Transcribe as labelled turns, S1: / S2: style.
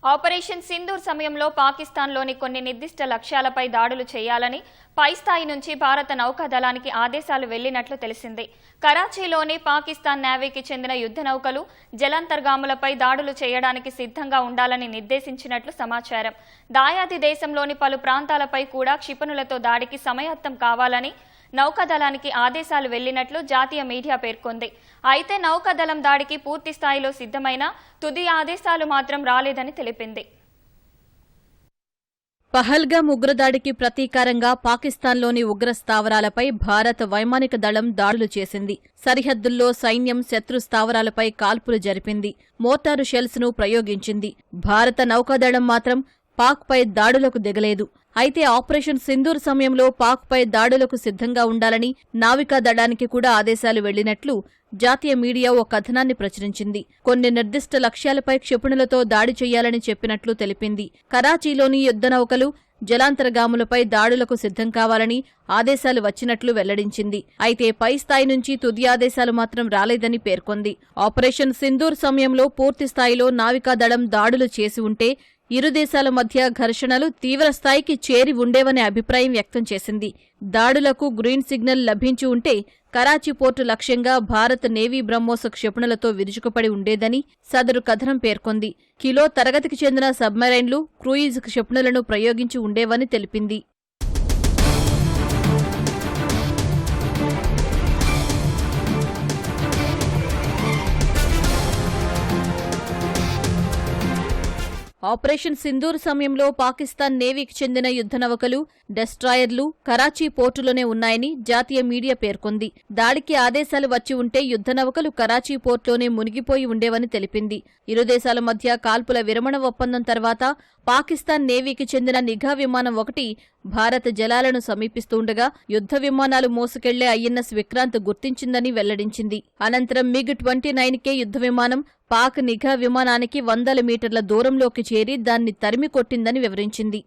S1: Operation Sindoor సమయంలో పాకిస్తాన్లోని కొన్ని నిర్దిష్ట లక్ష్యాలపై దాడులు చేయాలని పై స్థాయి నుంచి భారత నౌకాదళానికి ఆదేశాలు వెళ్లినట్లు తెలిసింది. కరాచీలోని పాకిస్తాన్ నేవీకి చెందిన యుద్ధ నౌకలు జలాంతర్గాములపై దాడులు చేయడానికి సిద్ధంగా ఉండాలని నిర్దేశించినట్లు సమాచారం. దాయాది దేశంలోని పలు ప్రాంతాలపై కూడా క్షిపణులతో దాడికి సమాయత్తం కావాలని నౌకాదళానికి ఆదేశాలు వెళ్లినట్లు జాతీయ మీడియా పేర్కొంది. అయితే నౌకాదళం దాడికి పూర్తి స్థాయిలో సిద్ధమైన తుది ఆదేశాలు మాత్రం రాలేదని తెలిపింది.
S2: పహల్గామ్ ఉగ్రదాడికి ప్రతీకారంగా పాకిస్తాన్లోని ఉగ్ర స్థావరాలపై భారత వైమానిక దళం దాడులు చేసింది. సరిహద్దుల్లో సైన్యం శత్రు స్థావరాలపై కాల్పులు జరిపింది. మోటారు షెల్స్ ను ప్రయోగించింది. భారత నౌకాదళం మాత్రం పాక్పై దాడులకు దిగలేదు. అయితే ఆపరేషన్ సింధూర్ సమయంలో పాక్పై దాడులకు సిద్ధంగా ఉండాలని నావికా దళానికి కూడా ఆదేశాలు వెళ్లినట్లు జాతీయ మీడియా ఓ కథనాన్ని ప్రచురించింది. కొన్ని నిర్దిష్ట లక్ష్యాలపై క్షిపణులతో దాడి చేయాలని చెప్పినట్లు తెలిపింది. కరాచీలోని యుద్ధ నౌకలు జలాంతర్గాములపై దాడులకు సిద్ధం కావాలని ఆదేశాలు వచ్చినట్లు వెల్లడించింది. అయితే పై స్థాయి నుంచి తుది ఆదేశాలు మాత్రం రాలేదని పేర్కొంది. ఆపరేషన్ సింధూర్ సమయంలో పూర్తి స్థాయిలో నావికాదళం దాడులు చేసి ఉంటే ఇరు దేశాల మధ్య ఘర్షణలు తీవ్ర స్థాయికి చేరి ఉండేవనే అభిప్రాయం వ్యక్తం చేసింది. దాడులకు గ్రీన్ సిగ్నల్ లభించి ఉంటే కరాచీ పోర్టు లక్ష్యంగా భారత నేవీ బ్రహ్మోస్ క్షిపణులతో విరుచుకుపడి ఉండేదని సదరు కథనం పేర్కొంది. కిలో తరగతికి చెందిన సబ్మెరైన్లు, క్రూయిజ్ క్షిపణులను ప్రయోగించి ఉండేవని తెలిపింది. ఆపరేషన్ సింధూర్ సమయంలో పాకిస్తాన్ నేవీకి చెందిన యుద్ధ నౌకలు, డెస్ట్రాయర్లు కరాచీ పోర్టులోనే ఉన్నాయని జాతీయ మీడియా పేర్కొంది. దాడికి ఆదేశాలు వచ్చి ఉంటే యుద్ధ నౌకలు కరాచీ పోర్టులోనే మునిగిపోయి ఉండేవని తెలిపింది. ఇరు దేశాల మధ్య కాల్పుల విరమణ ఒప్పందం తర్వాత పాకిస్తాన్ నేవీకి చెందిన నిఘా విమానం ఒకటి భారత జలాలను సమీపిస్తుండగా యుద్ధ విమానాలు మోసుకెళ్లే ఐఎన్ఎస్ విక్రాంత్ గుర్తించిందని వెల్లడించింది. అనంతరం MiG-29K యుద్ధ విమానం పాక్ నిఘా విమానానికి 100 మీటర్ల దూరంలోకి చేరి దాన్ని తరిమి కొట్టిందని వివరించింది.